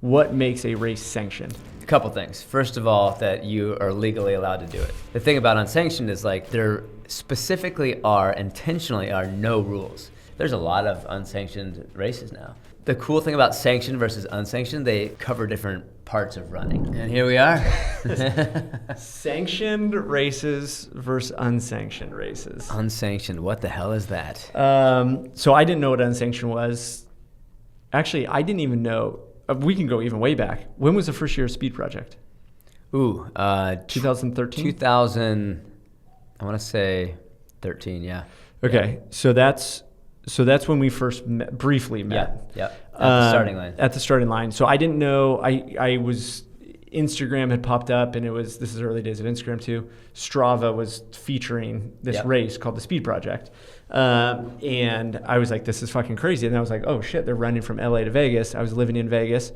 What makes a race sanctioned? A couple things. First of all, that you are legally allowed to do it. The thing about unsanctioned is like there specifically intentionally are no rules. There's a lot of unsanctioned races now. The cool thing about sanctioned versus unsanctioned, they cover different parts of running. And here we are. Sanctioned races versus unsanctioned races. Unsanctioned, what the hell is that? So I didn't know what unsanctioned was. Actually, I didn't even know. We can go even way back. When was the first year of Speed Project? 2013? I want to say 13, yeah. Okay, so that's when we first briefly met. Yeah. At the starting line. At the starting line. So I didn't know. Instagram had popped up, and this is early days of Instagram too. Strava was featuring this race called the Speed Project. And I was like, this is fucking crazy. And I was like, oh shit, they're running from LA to Vegas. I was living in Vegas,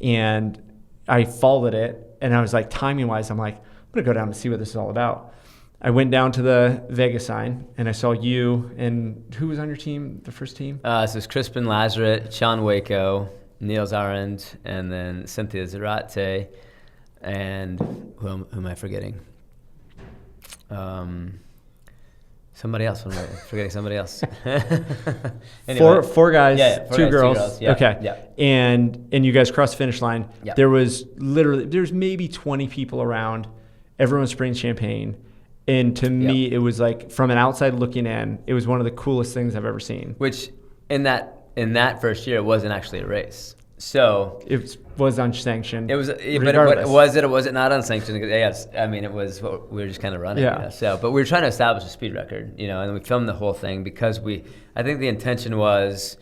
and I followed it. And I was like, timing wise, I'm like, I'm going to go down to see what this is all about. I went down to the Vegas sign, and I saw you, and who was on your team, the first team? So it's Crispin Lazaret, Sean Waco, Niels Arendt, and then Cynthia Zarate, and who am I forgetting? Somebody else. I'm forgetting somebody else. Anyway. Four guys, two girls. Yeah, okay. Yeah. And you guys crossed the finish line. Yeah. There's maybe 20 people around. Everyone spraying champagne. And to me, it was like, from an outside looking in, it was one of the coolest things I've ever seen. Which in that first year, it wasn't actually a race. So it was unsanctioned. It was, but was it or was it not unsanctioned? Yes, I mean, it was. We were just kind of running. Yeah. You know? So, but we were trying to establish a speed record, and we filmed the whole thing because I think the intention was,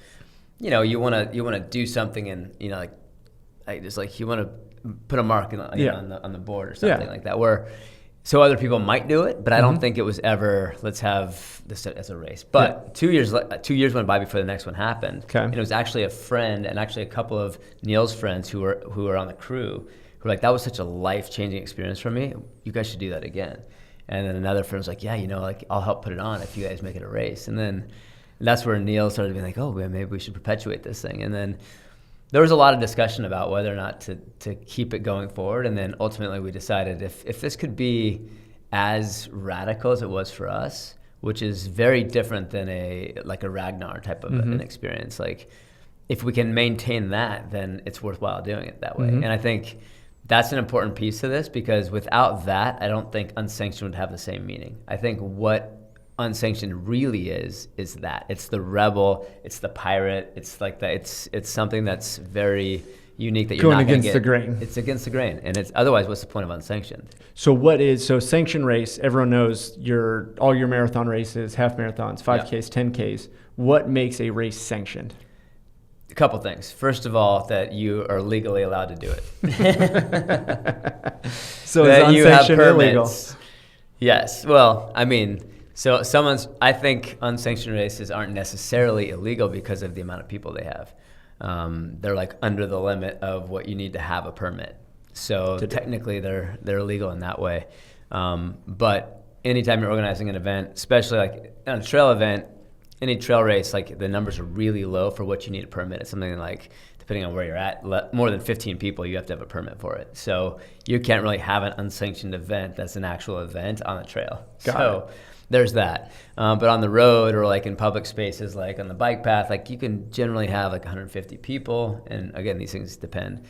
you want to do something, and you want to put a mark on the board or something like that. So other people might do it, but I don't think it was ever, let's have this as a race. But 2 years went by before the next one happened. Okay. And it was actually a friend and actually a couple of Neil's friends who were on the crew who were like, that was such a life-changing experience for me. You guys should do that again. And then another friend was like, yeah, I'll help put it on if you guys make it a race. And that's where Neil started being like, oh, man, maybe we should perpetuate this thing. And then there was a lot of discussion about whether or not to keep it going forward. And then ultimately we decided if this could be as radical as it was for us, which is very different than a Ragnar type of an experience. Like, if we can maintain that, then it's worthwhile doing it that way. And I think that's an important piece of this, because without that, I don't think unsanctioned would have the same meaning. I think what unsanctioned really is that it's the rebel, it's the pirate, it's like that. It's something that's very unique that you're going not going to against get. the grain. It's against the grain, and it's otherwise. What's the point of unsanctioned? So sanctioned race? Everyone knows all your marathon races, half marathons, 5Ks, 10Ks. What makes a race sanctioned? A couple things. First of all, that you are legally allowed to do it. So is unsanctioned illegal? Yes. Well, I mean. So I think unsanctioned races aren't necessarily illegal because of the amount of people they have. They're like under the limit of what you need to have a permit. So technically they're illegal in that way. But anytime you're organizing an event, especially like on a trail event, any trail race, like the numbers are really low for what you need a permit. It's something like, depending on where you're at, more than 15 people, you have to have a permit for it. So you can't really have an unsanctioned event that's an actual event on a trail. Got it. There's that. But on the road or like in public spaces, like on the bike path, like you can generally have like 150 people. And again, these things depend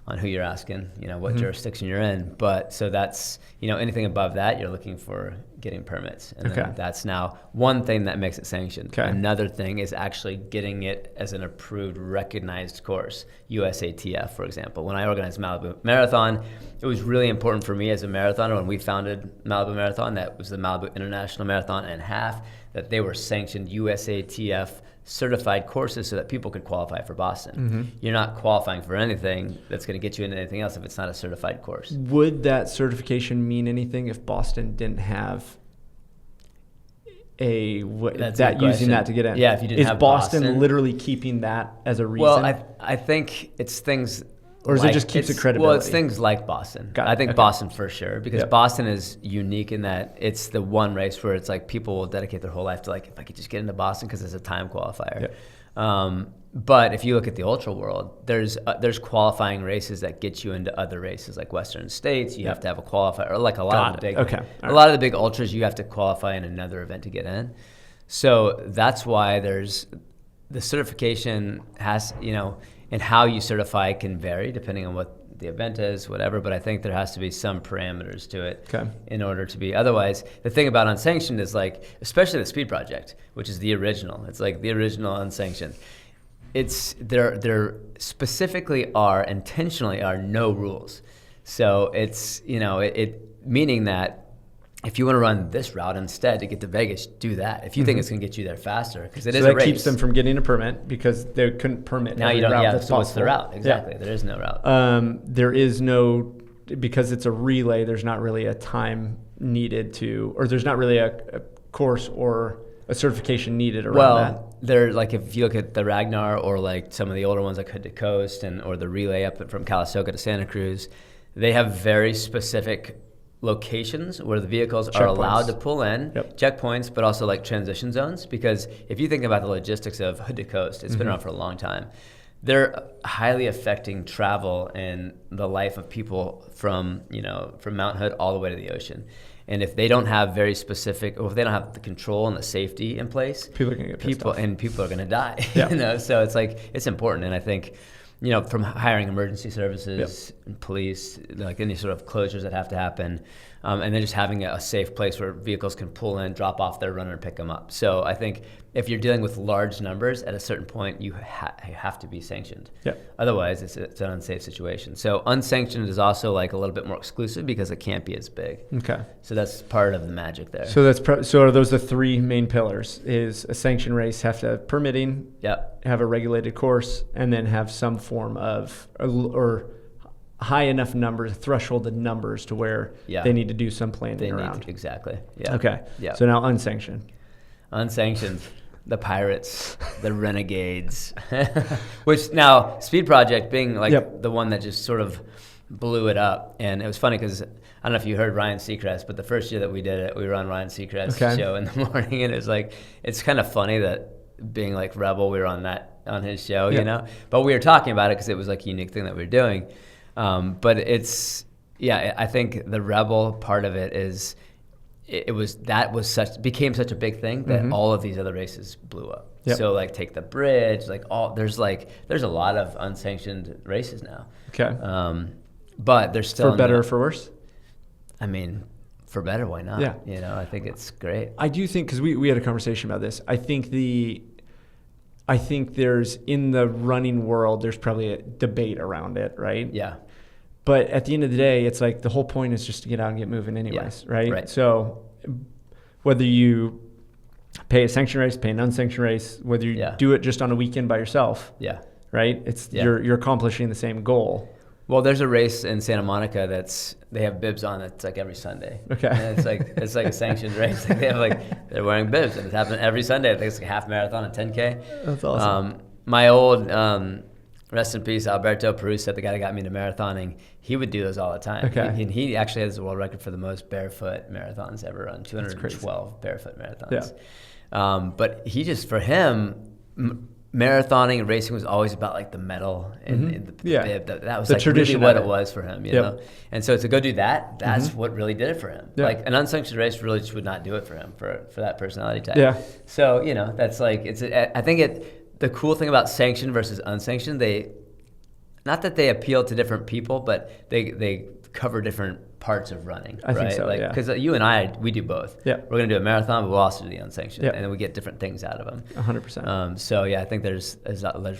on who you're asking, what jurisdiction you're in. But so that's, anything above that, you're looking for getting permits. And then that's now one thing that makes it sanctioned. Okay. Another thing is actually getting it as an approved, recognized course, USATF, for example. When I organized Malibu Marathon, it was really important for me as a marathoner when we founded Malibu Marathon, that was the Malibu International Marathon and half, that they were sanctioned USATF certified courses so that people could qualify for Boston. You're not qualifying for anything that's going to get you into anything else if it's not a certified course. Would that certification mean anything if Boston didn't have using that to get in? Yeah, if you didn't have Boston literally keeping that as a reason? Well, I think it's things. Or is it just keeps the credibility? Well, it's things like Boston. I think Boston for sure, because Boston is unique in that it's the one race where it's like people will dedicate their whole life to like, if I could just get into Boston because it's a time qualifier. But if you look at the ultra world, there's qualifying races that get you into other races, like Western States. You have to have a qualifier, or like a lot of the big, lot of the big ultras, you have to qualify in another event to get in. So that's why there's the certification has, and how you certify can vary depending on what the event is, whatever. But I think there has to be some parameters to it in order to be. Otherwise, the thing about unsanctioned is like, especially the Speed Project, which is the original. It's like the original unsanctioned. It's there specifically intentionally are no rules. So it's it meaning that if you want to run this route instead to get to Vegas, do that. If you think it's going to get you there faster, because it is a race. So that keeps them from getting a permit because they couldn't permit. Now you don't. Yeah. So what's the route? Exactly. Yeah. There is no route. There is no, because it's a relay. There's not really a time needed to, or there's not really a course or a certification needed around that. They're like, if you look at the Ragnar or like some of the older ones like Hood to Coast or the relay up from Calistoga to Santa Cruz, they have very specific locations where the vehicles are allowed to pull in, checkpoints, but also like transition zones. Because if you think about the logistics of Hood to Coast, it's been around for a long time. They're highly affecting travel and the life of people from Mount Hood all the way to the ocean. And if they don't have very specific, or if they don't have the control and the safety in place, people are going to get pissed off. And people are going to die. So it's like, it's important. And I think, from hiring emergency services and police, like any sort of closures that have to happen, and then just having a safe place where vehicles can pull in, drop off their runner, and pick them up. So I think if you're dealing with large numbers, at a certain point, you have to be sanctioned. Otherwise, it's an unsafe situation. So unsanctioned is also like a little bit more exclusive because it can't be as big. So that's part of the magic there. So so are those the three main pillars? Is a sanctioned race have to have permitting, have a regulated course, and then have some form of or high enough numbers, thresholded numbers to where they need to do some planning around. Exactly. So now unsanctioned. Unsanctioned, the pirates, the renegades, which now Speed Project being like the one that just sort of blew it up. And it was funny because I don't know if you heard Ryan Seacrest, but the first year that we did it, we were on Ryan Seacrest's show in the morning, and it was like, it's kind of funny that being like Rebel, we were on his show, but we were talking about it because it was like a unique thing that we were doing. But I think the Rebel part of it is, became such a big thing that all of these other races blew up. So like take the bridge, there's a lot of unsanctioned races now. But there's still for better or for worse. I mean, for better, why not? I think it's great. I do think, because we had a conversation about this. I think there's, in the running world, there's probably a debate around it, right? But at the end of the day, it's like the whole point is just to get out and get moving anyways, right? So whether you pay a sanctioned race, pay an unsanctioned race, whether you do it just on a weekend by yourself, right? It's you're accomplishing the same goal. Well, there's a race in Santa Monica they have bibs on. It's like every Sunday. And it's like a sanctioned race. Like they're wearing bibs, and it's happening every Sunday. I think it's like a half marathon and 10K. That's awesome. My old rest in peace, Alberto Perusa, the guy that got me into marathoning, he would do those all the time. And he actually has the world record for the most barefoot marathons ever run, 212 barefoot marathons. But for him, marathoning and racing was always about like the medal and the bib. That was like really what it was for him, you know? And so to go do that, that's what really did it for him. Like an unsanctioned race really just would not do it for him, for that personality type. So, that's like, I think the cool thing about sanctioned versus unsanctioned, not that they appeal to different people, but they cover different parts of running. I think so, because you and I, we do both. We're going to do a marathon, but we'll also do the unsanctioned, and then we get different things out of them. 100%. So I think there's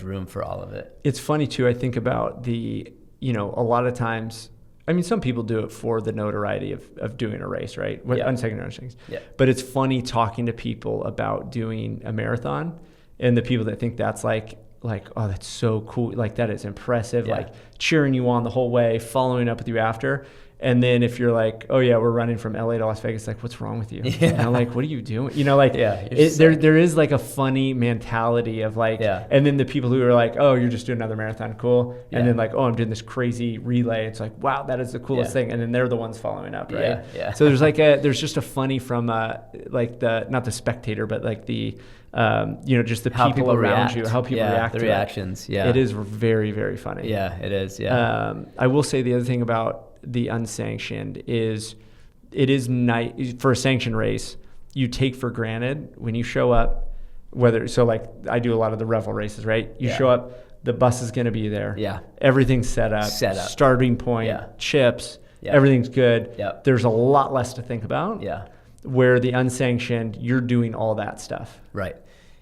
room for all of it. It's funny too. I think about a lot of times. I mean, some people do it for the notoriety of doing a race, right? Unsanctioned races. But it's funny talking to people about doing a marathon, and the people that think that's like, oh, that's so cool. Like, that is impressive. Like, cheering you on the whole way, following up with you after. And then if you're like, oh yeah, we're running from LA to Las Vegas, like, what's wrong with you? Yeah. And I'm like, what are you doing? You know, like, there is like a funny mentality of like, and then the people who are like, oh, you're just doing another marathon, cool. And then like, oh, I'm doing this crazy relay. It's like, wow, that is the coolest thing. And then they're the ones following up, right? Yeah. So there's like there's just a funny from like not the spectator, but like the, just the how people around react. you, how people react the to reactions. it. It is very, very funny. Yeah, it is. Yeah. I will say the other thing about the unsanctioned is it is nice for a sanctioned race. You take for granted when you show up, like I do a lot of the Revel races, right? You show up, the bus is going to be there. Yeah. Everything's set up. Starting point, chips, everything's good. Yep. There's a lot less to think about. Yeah. Where the unsanctioned, you're doing all that stuff. Right.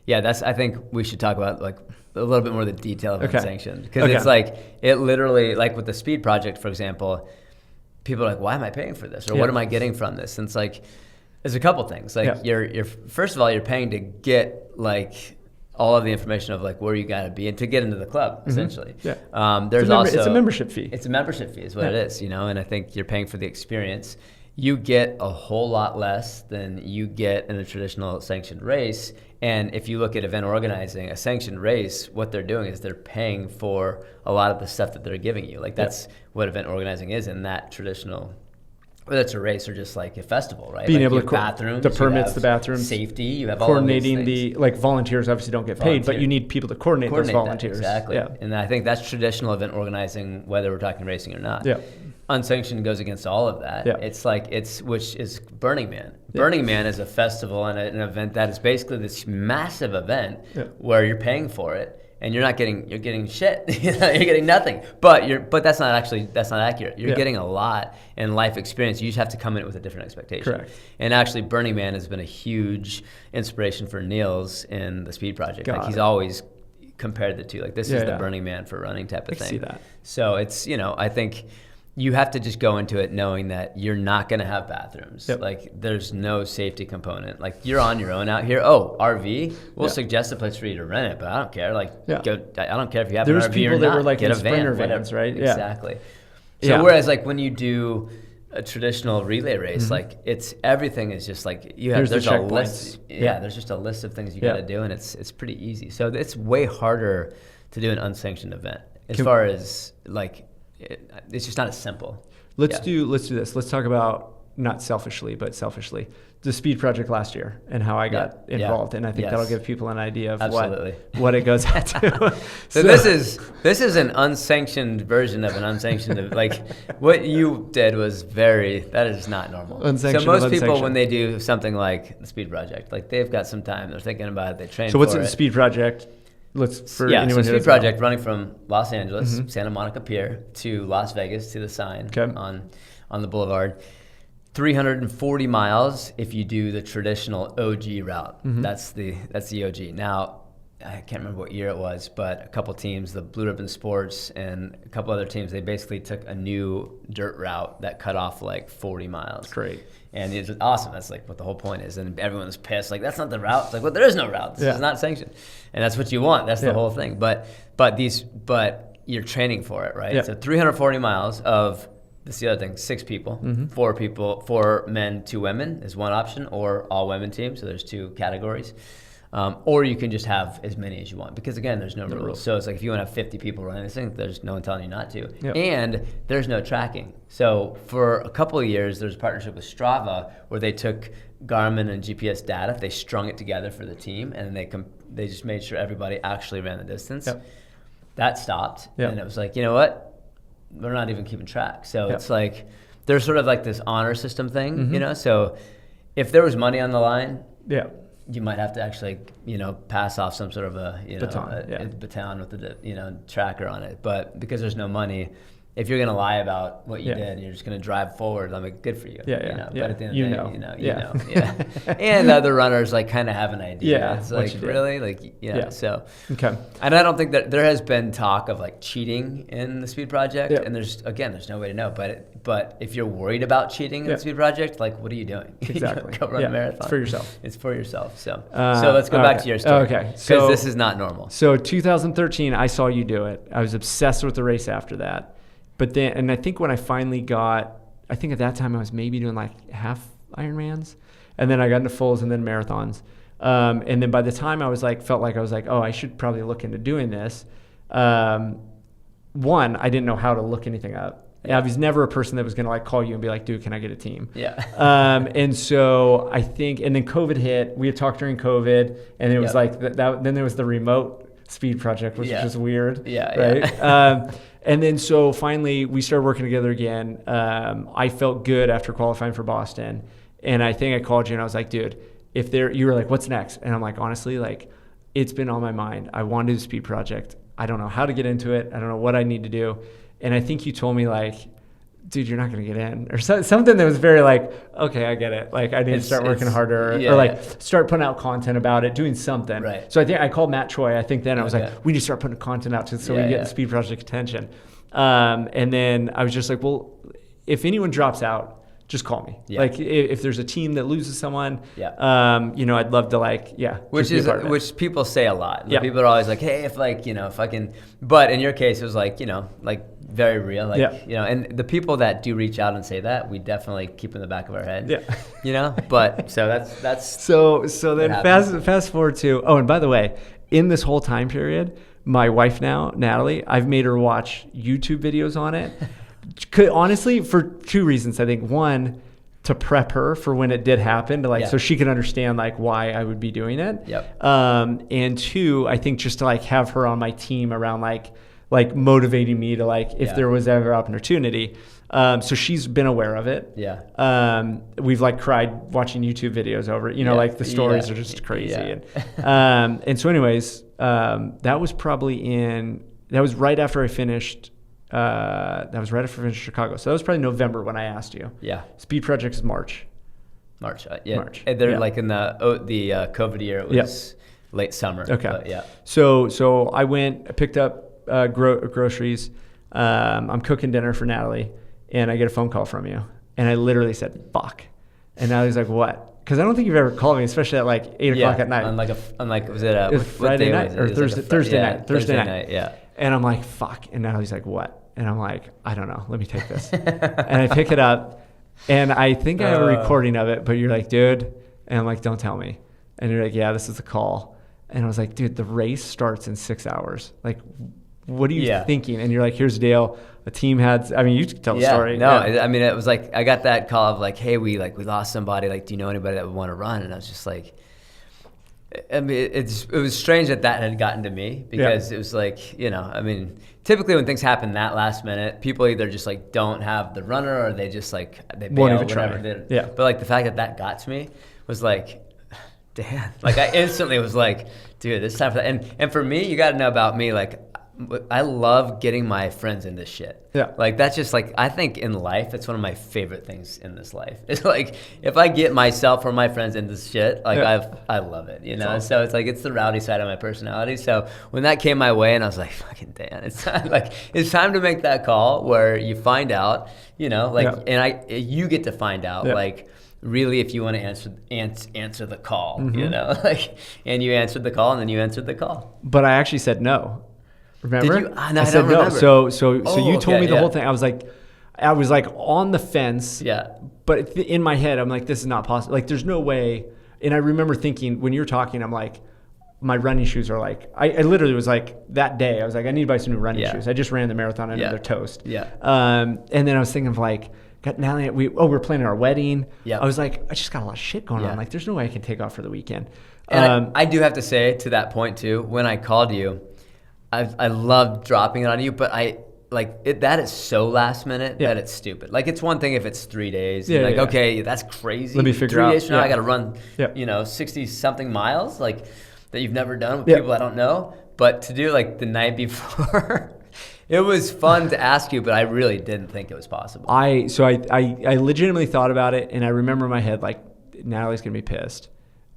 Yeah, I think we should talk about like a little bit more of the detail of unsanctioned. Because it's like, it literally, like with the speed project, for example, people are like, why am I paying for this? Or what am I getting from this? And it's like, there's a couple things. Like you're first of all, you're paying to get like all of the information of like where you got to be and to get into the club, essentially. Yeah. There's it's a membership fee. It's a membership fee is what it is, and I think you're paying for the experience. You get a whole lot less than you get in a traditional sanctioned race. And if you look at event organizing, a sanctioned race, what they're doing is they're paying for a lot of the stuff that they're giving you. Like that's what event organizing is in that traditional, whether it's a race or just like a festival, right? Being like able to bathrooms, the permits, the bathrooms, safety, you have coordinating all of these the volunteers obviously don't get paid, but you need people to coordinate those volunteers. Exactly. Yeah. And I think that's traditional event organizing, whether we're talking racing or not. Yeah. Unsanctioned goes against all of that. Yeah. It's like which is Burning Man. Yeah. Burning Man is a festival and an event that is basically this massive event where you're paying for it and you're getting shit. You're getting nothing. But that's not accurate. You're getting a lot in life experience. You just have to come in with a different expectation. Correct. And actually Burning Man has been a huge inspiration for Niels in the Speed Project. He's always compared the two. Like this is the Burning Man for running type of thing. I see that. So it's, I think you have to just go into it knowing that you're not going to have bathrooms. Yep. Like there's no safety component. Like you're on your own out here. Oh, RV. We'll suggest a place for you to rent it, but I don't care. Like I don't care if you have an RV or not. There's people that were like get in sprinter vans, right? Exactly. So whereas like when you do a traditional relay race, like everything is just like there's a list. There's just a list of things you got to do, and it's pretty easy. So it's way harder to do an unsanctioned event as far as like. It's just not as simple. Let's do this. Let's talk about, not selfishly, but selfishly, the Speed Project last year and how I got involved. And I think that'll give people an idea of what it goes out to. So this is an unsanctioned version of an unsanctioned. Like what you did was that is not normal. So most people, when they do something like the Speed Project, like they've got some time, they're thinking about it, they train. So what's the Speed Project? So Speed Project running from Los Angeles, Santa Monica Pier to Las Vegas to the sign on the boulevard. 340 miles if you do the traditional OG route. That's the OG. Now, I can't remember what year it was, but a couple teams, the Blue Ribbon Sports and a couple other teams, they basically took a new dirt route that cut off like 40 miles. Great. And it's awesome. That's like what the whole point is. And everyone's pissed. Like, that's not the route. It's like, well, there is no route. This is not sanctioned. And that's what you want. That's the whole thing. But you're training for it, right? Yeah. So 340 miles of, this is the other thing, 6 people, 4 men, 2 women is one option, or all women team. So there's 2 categories. Or you can just have as many as you want, because again, there's no rules. So it's like if you want to have 50 people running this thing, there's no one telling you not to. Yep. And there's no tracking. So for a couple of years, there's a partnership with Strava where they took Garmin and GPS data, they strung it together for the team, and they just made sure everybody actually ran the distance. Yep. That stopped, and it was like, you know what? We're not even keeping track. So it's like there's sort of like this honor system thing, So if there was money on the line, you might have to actually, pass off some sort of a baton with the tracker on it. But because there's no money, if you're gonna lie about what you did, and you're just gonna drive forward, I'm like, good for you. Yeah, But yeah. at the end of the day, you know. Yeah. And other runners like kind of have an idea. Yeah, It's what like you did. really, like So Okay. and I don't think that there has been talk of like cheating in the speed project, Yeah. and there's no way to know. But if you're worried about cheating in the speed project, like what are you doing? Exactly. Go run a marathon. It's for yourself. It's for yourself. So let's go back to your story. Okay. Because this is not normal. So 2013, I saw you do it. I was obsessed with the race after that. But then, and I think when I finally I think at that time I was maybe doing like half Ironmans, and then I got into fulls and then marathons. And then by the time I was like, felt like I was like, oh, I should probably look into doing this. One, I didn't know how to look anything up. I was never a person that was going to like call you and be like, dude, can I get a team? Yeah. And so I think, and then COVID hit. We had talked during COVID, and it was like then there was the remote speed project, which was just weird. Yeah. Right. Yeah. And then so finally we started working together again. I felt good after qualifying for Boston, and I think I called you and I was like, dude, you were like, what's next? And I'm like, honestly, like it's been on my mind. I want to do the speed project. I don't know how to get into it. I don't know what I need to do. And I think you told me like, dude, you're not going to get in, or something that was very like, okay, I get it. Like I need to start working harder, or start putting out content about it, doing something. Right. So I think I called Matt Choi. I think then I was like, we need to start putting content out so we can get the speed project attention. And then I was just like, well, if anyone drops out, just call me. Yeah. Like if there's a team that loses someone, I'd love to which people say a lot. Like, people are always like, hey, if I can, but in your case, it was like, very real. And the people that do reach out and say that, we definitely keep in the back of our head. Yeah. But so that's so then fast forward to, and by the way, in this whole time period, my wife now, Natalie, I've made her watch YouTube videos on it. Honestly, for two reasons. I think one, to prep her for when it did happen, to so she could understand like why I would be doing it. Yep. And two, I think just to like have her on my team around like motivating me to like if there was ever opportunity. So she's been aware of it. Yeah. We've like cried watching YouTube videos over it. Like the stories are just crazy. Yeah. And so anyways, that was right after I finished. That was right after I finished Chicago. So that was probably November when I asked you. Yeah. Speed project is March. March. And they're like in the COVID year. It was late summer. Okay. But yeah. So I picked up groceries. I'm cooking dinner for Natalie, and I get a phone call from you, and I literally said, "Fuck," and Natalie's like, "What?" Because I don't think you've ever called me, especially at like 8 o'clock at night. Unlike was it Friday night or Thursday night? Thursday night. Yeah. And I'm like, fuck. And Natalie's like, what? And I'm like, I don't know. Let me take this. And I pick it up. And I think I have a recording of it. But you're like, dude. And I'm like, don't tell me. And you're like, yeah, this is the call. And I was like, dude, the race starts in 6 hours. Like, what are you thinking? And you're like, here's the deal. The team had, you can tell the story. No, I mean, it was like, I got that call of like, hey, we lost somebody. Like, do you know anybody that would want to run? And I was just like, I mean, it was strange that had gotten to me because it was like, typically when things happen that last minute, people either just like don't have the runner or they just like, they bail, whatever. But like the fact that got to me was like, damn, like I instantly was like, dude, this time for that. And for me, you got to know about me, like, I love getting my friends in this shit. Yeah. Like, that's just like, I think in life, it's one of my favorite things in this life. It's like, if I get myself or my friends in this shit, like, I love it, Awesome. So it's like, it's the rowdy side of my personality. So when that came my way and I was like, fucking damn, it's time to make that call where you find out, and you get to find out, like, really, if you want to answer the call, and you answered the call and then you answered the call. But I actually said no. Remember? Did you? I said no. So you told me the whole thing. I was like on the fence. Yeah. But in my head, I'm like, this is not possible. Like, there's no way. And I remember thinking when you're talking, I'm like, my running shoes are like, I literally was like, that day, I was like, I need to buy some new running shoes. I just ran the marathon. I know they're toast. Yeah. And then I was thinking of like, now we're planning our wedding. Yeah. I was like, I just got a lot of shit going on. Like, there's no way I can take off for the weekend. And I do have to say to that point too, when I called you, I love dropping it on you, but that is so last minute that it's stupid. Like, it's one thing if it's 3 days. Okay, that's crazy. Let me figure 3 out. days from now, I got to run, 60 something miles, like that you've never done with people I don't know. But to do like the night before, It was fun to ask you, but I really didn't think it was possible. I legitimately thought about it, and I remember in my head, like, Natalie's going to be pissed.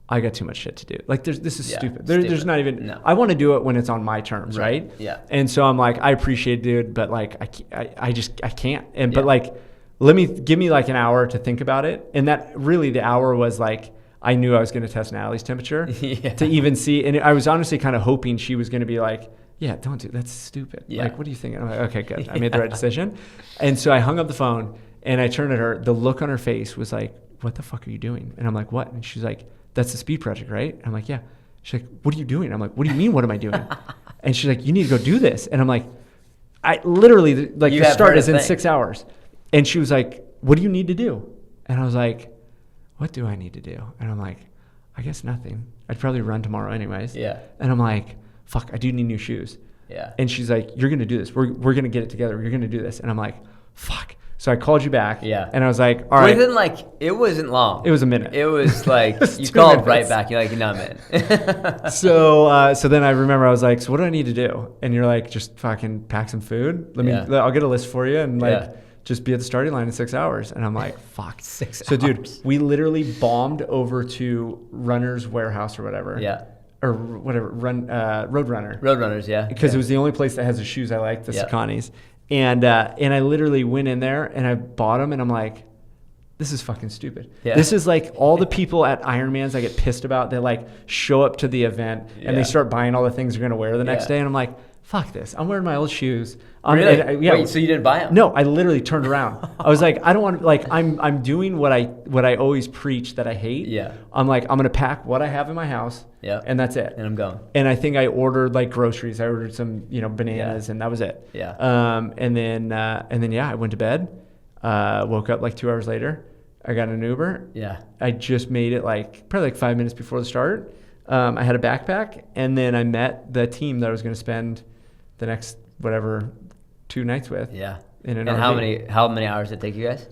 I got too much shit to do. Like, this is stupid. There's not even, no. I want to do it when it's on my terms, right? Yeah. And so I'm like, I appreciate it, dude, but like, I can't. And, but like, give me like an hour to think about it. And that really, the hour was like, I knew I was going to test Natalie's temperature to even see. And I was honestly kind of hoping she was going to be like, yeah, don't do that's stupid. Yeah. Like, what are you thinking? I'm like, okay, good. I made the right decision. And so I hung up the phone and I turned at her. The look on her face was like, what the fuck are you doing? And I'm like, what? And she's like, that's the speed project, right? And I'm like, yeah. She's like, what are you doing? I'm like, what do you mean, what am I doing? And she's like, you need to go do this. And I'm like, I literally, like, the start is in 6 hours. And she was like, what do you need to do? And I was like, what do I need to do? And I'm like, I guess nothing. I'd probably run tomorrow anyways. Yeah. And I'm like, fuck, I do need new shoes. Yeah. And she's like, you're going to do this. We're going to get it together. You're going to do this. And I'm like, fuck. So I called you back. Yeah. And I was like, all right. Within like, it wasn't long. It was a minute. It was like, you called right back. You're like, no, man. So then I remember I was like, so what do I need to do? And you're like, just fucking pack some food. I'll get a list for you and like, just be at the starting line in 6 hours. And I'm like, fuck. 6 hours. So dude, we literally bombed over to Runner's Warehouse or whatever. Yeah. Or whatever, Roadrunner. Roadrunners, yeah. Because it was the only place that has the shoes I like, the Sauconys. And I literally went in there and I bought them and I'm like, this is fucking stupid. Yeah. This is like all the people at Ironmans I get pissed about that like show up to the event and they start buying all the things they're going to wear the next day. And I'm like, fuck this. I'm wearing my old shoes. Really? Wait, so you didn't buy them? No, I literally turned around. I was like, I don't want to, like, I'm doing what I always preach that I hate. Yeah. I'm like, I'm going to pack what I have in my house. Yeah. And that's it. And I'm going. And I think I ordered like groceries. I ordered some, bananas and that was it. Yeah. And then I went to bed, woke up like 2 hours later. I got an Uber. Yeah. I just made it probably 5 minutes before the start. I had a backpack and then I met the team that I was going to spend the next, 2 nights with. Yeah. In an RV. How many hours did it take you guys?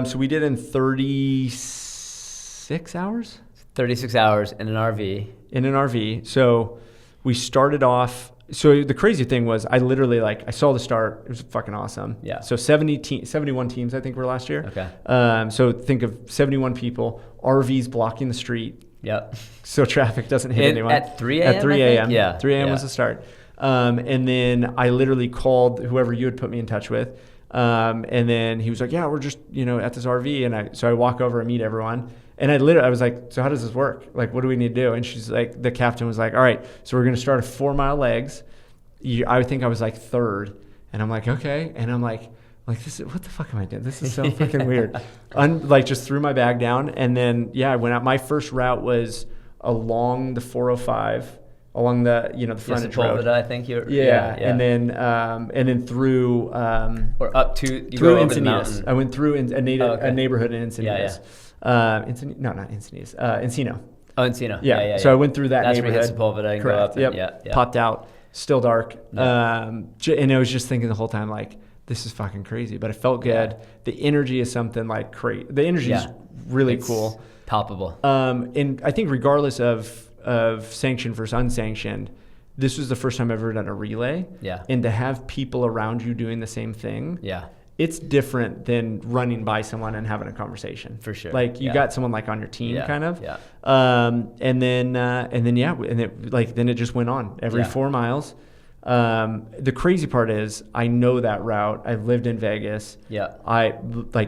So we did in 36 hours. 36 hours in an RV. In an RV. So we started off. So the crazy thing was I literally I saw the start. It was fucking awesome. Yeah. So 71 teams I think were last year. Okay. So think of 71 people, RVs blocking the street. Yep. So traffic doesn't hit anyone. At 3 a.m. At 3 a.m. Yeah. 3 a.m. was the start. And then I literally called whoever you had put me in touch with. And then he was like, yeah, we're just, at this RV. And so I walk over and meet everyone. And I was like, so how does this work? Like, what do we need to do? And she's like, the captain was like, all right, so we're going to start at 4 mile legs. I think I was like third. And I'm like, okay. And I'm like, this is, what the fuck am I doing? This is so fucking weird. Just threw my bag down. And then, I went out. My first route was along the 405. Along the the frontage road, I think you're. Yeah. And then through or up to through Encinitas. I went through a neighborhood in Encinitas. Not Encinitas. Encino. Oh, Encino. Yeah. So I went through that neighborhood. That's where you hit Sepulveda and go up. Yep. Popped out. Still dark. And I was just thinking the whole time this is fucking crazy, but it felt good. Yeah. The energy is something crazy. The energy is really cool. Palpable. And I think regardless of sanctioned versus unsanctioned, this was the first time I've ever done a relay. Yeah. And to have people around you doing the same thing. Yeah. It's different than running by someone and having a conversation. For sure. You got someone on your team kind of. Yeah. And then it just went on every 4 miles. The crazy part is I know that route. I've lived in Vegas. Yeah.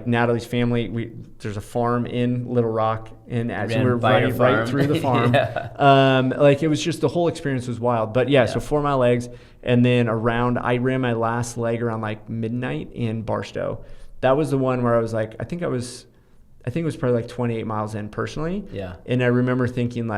Natalie's family, there's a farm in Little Rock so we were running right through the farm. It was just, the whole experience was wild. But so 4 mile legs. And then I ran my last leg around midnight in Barstow. That was the one where I was I think it was probably 28 miles in personally. Yeah. And I remember thinking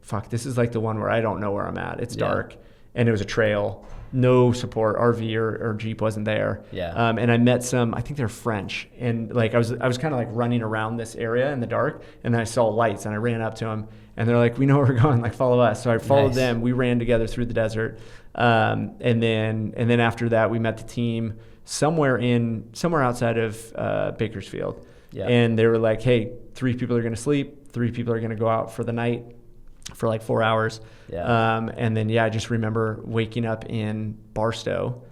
fuck, this is the one where I don't know where I'm at. It's dark. And it was a trail, no support, RV or Jeep wasn't there. Yeah. And I met some, I think they're French. And I was kind of running around this area in the dark, and then I saw lights and I ran up to them and they're like, we know where we're going, follow us. So I followed them. We ran together through the desert. And then after that we met the team somewhere outside of Bakersfield. Yeah. And they were like, hey, 3 people are going to sleep, 3 people are going to go out for the night for 4 hours. Yeah. And then, I just remember waking up in Barstow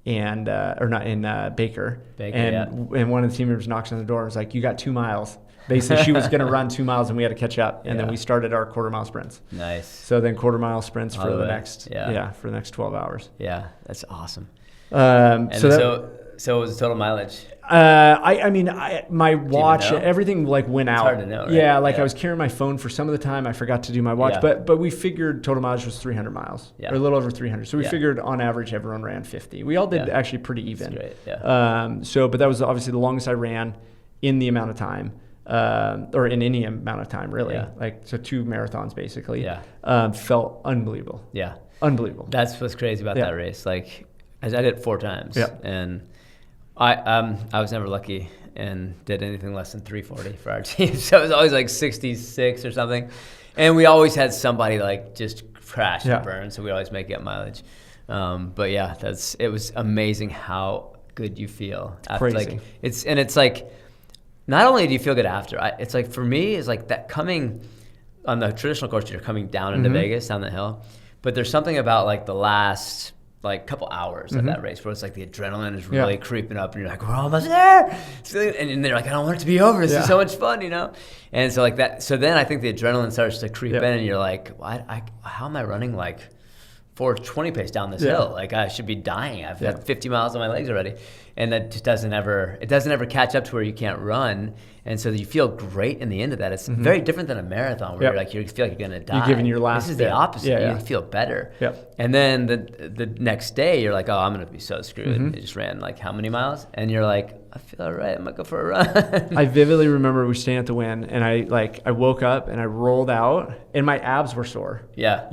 and or not in Baker, and one of the team members knocks on the door and was like, "You got 2 miles." Basically, she was going to run 2 miles and we had to catch up, and then we started our quarter-mile sprints. Nice. So then quarter-mile sprints for the next 12 hours. Yeah, that's awesome. So what was the total mileage? My watch, everything like went out. It's hard to know, right? Yeah, I was carrying my phone for some of the time. I forgot to do my watch, but we figured total mileage was 300 miles, or a little over 300. So we figured on average everyone ran 50. We all did actually pretty even. That's great. Yeah. But that was obviously the longest I ran in the amount of time, or in any amount of time really. Yeah. So 2 marathons basically. Yeah. Felt unbelievable. Yeah. Unbelievable. That's what's crazy about that race. As I did it 4 times, and I was never lucky and did anything less than 340 for our team. So it was always 66 or something. And we always had somebody just crash and burn. So we always make it mileage. But yeah, it was amazing how good you feel after. Crazy. It's not only do you feel good after, it's for me, it's that coming on the traditional course, you're coming down into Vegas, down the hill. But there's something about the last couple hours of that race where it's the adrenaline is really creeping up and you're we're almost there, and they're I don't want it to be over, this is so much fun, and so that, so then I think the adrenaline starts to creep in and you're how am I running 420 pace down this hill? I should be dying. I've had 50 miles on my legs already, and that just doesn't ever catch up to where you can't run. And so you feel great in the end of that. It's very different than a marathon where you feel like you're gonna die. You're giving your last. This is the opposite. You feel better. And then the next day you're oh, I'm gonna be so screwed. I just ran how many miles? And you're I feel all right. I'm gonna go for a run. I vividly remember we were staying at the Wynn, and I woke up and I rolled out, and my abs were sore. Yeah.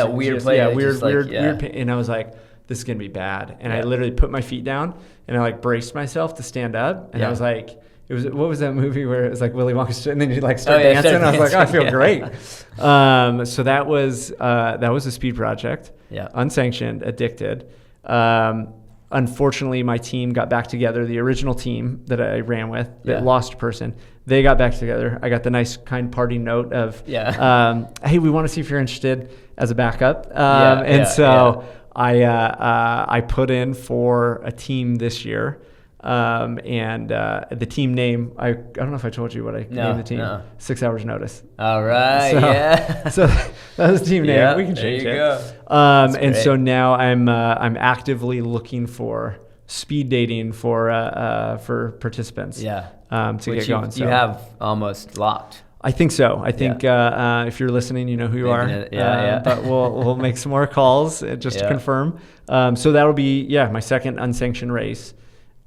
Weird pain, and I was this is gonna be bad. And I literally put my feet down and I braced myself to stand up, and I was what was that movie where it was Willy Wonka, and then you start dancing? I was I feel great. So that was a speed project. Yeah. Unsanctioned, addicted. Unfortunately, my team got back together. The original team that I ran with that lost a person, they got back together. I got the nice, kind party note of, hey, we want to see if you're interested as a backup. I put in for a team this year. The team name, I don't know if I told you what I named the team. No. 6 Hours Notice. All right. So that was the team name. We can change it. And so now I'm actively looking for speed dating for participants. To get going. So you have almost locked. I think so. I think if you're listening, you know who you are. But we'll make some more calls just to confirm. So that'll be my second unsanctioned race.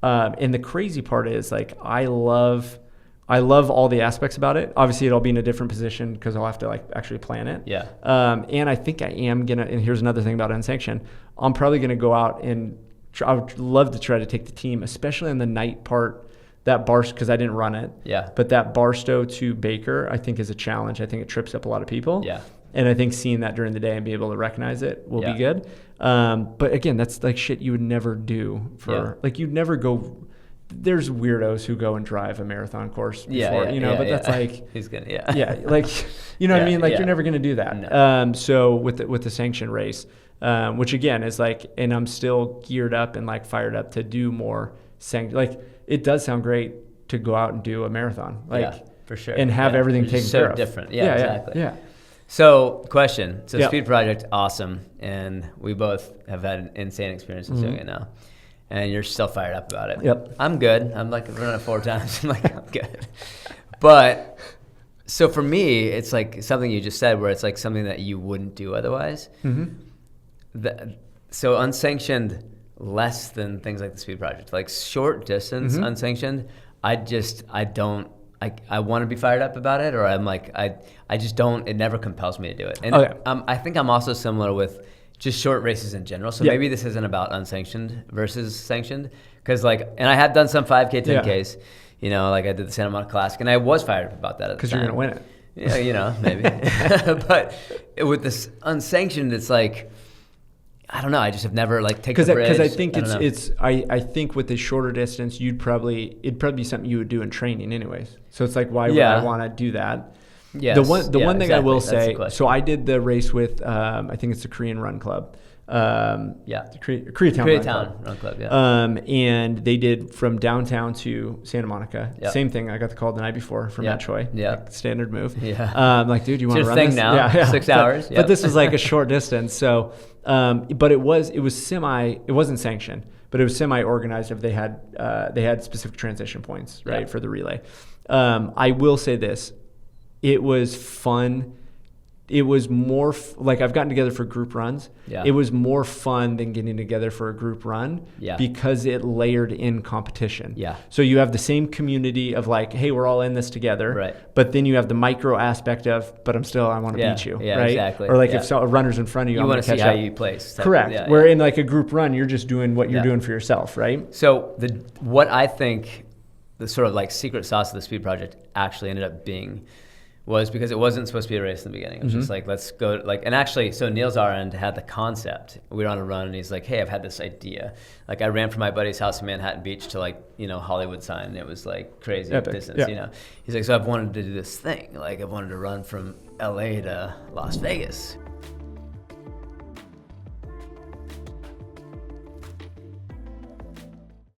And the crazy part is I love all the aspects about it. Obviously it'll be in a different position because I'll have to actually plan it. Yeah. And I think I am gonna, and here's another thing about unsanctioned, I'm probably gonna go out and I would love to try to take the team, especially in the night part, that bar, because I didn't run it. Yeah. But that Barstow to Baker, I think is a challenge. I think it trips up a lot of people. Yeah. And I think seeing that during the day and be able to recognize it will be good. But again, that's shit you would never do for you'd never go. There's weirdos who go and drive a marathon course before, but that's he's gonna, what I mean? You're never going to do that. No. So with the sanctioned race, which again is and I'm still geared up and fired up to do more it does sound great to go out and do a marathon, for sure, and have everything taken care of. So different. Exactly. Yeah. So question. So speed project, awesome. And we both have had an insane experience in doing it now. And you're still fired up about it. Yep. I'm good. I'm running it 4 times. I'm good. But so for me, it's something you just said where it's something that you wouldn't do otherwise. So unsanctioned, less than things like the speed project. Short distance, unsanctioned, I want to be fired up about it, or I'm I just don't, it never compels me to do it. And I think I'm also similar with just short races in general. So maybe this isn't about unsanctioned versus sanctioned. Because and I had done some 5K, 10Ks, I did the Santa Monica Classic, and I was fired up about that at the time. Because you're going to win it. Yeah, maybe. But with this unsanctioned, it's I don't know. I just have never taken the bridge. Because I think I think with the shorter distance, it'd probably be something you would do in training anyways. So it's why would I want to do that? Yes. The one thing I will say, so I did the race with I think it's the Korean Run Club, Koreatown Run Club. And they did from downtown to Santa Monica. Yep. Same thing. I got the call the night before from Matt Choi. Yeah. Standard move. Yeah. Like, dude, you want to run thing this? now. Yeah. 6 hours. But this was like a short distance. So, but it wasn't sanctioned, but it was semi-organized. If they had specific transition points, right, for the relay. I will say this. It was fun. It was more like I've gotten together for group runs. Yeah. It was more fun than getting together for a group run because it layered in competition. Yeah. So you have the same community of like, hey, we're all in this together. Right. But then you have the micro aspect of, but I want to beat you. Yeah, right? Exactly. Or like if a runner's in front of you, I'm want to see how you place. Correct. Yeah, Where in like a group run, you're just doing what you're doing for yourself, right? So what I think the sort of like secret sauce of the speed project actually ended up being was because it wasn't supposed to be a race in the beginning. It was just like, let's go, like, and actually, so Niels Arend had the concept. We were on a run, and he's like, hey, I've had this idea. Like, I ran from my buddy's house in Manhattan Beach to, like, Hollywood sign, and it was, like, crazy distance, He's like, so I've wanted to do this thing. Like, I've wanted to run from LA to Las Vegas.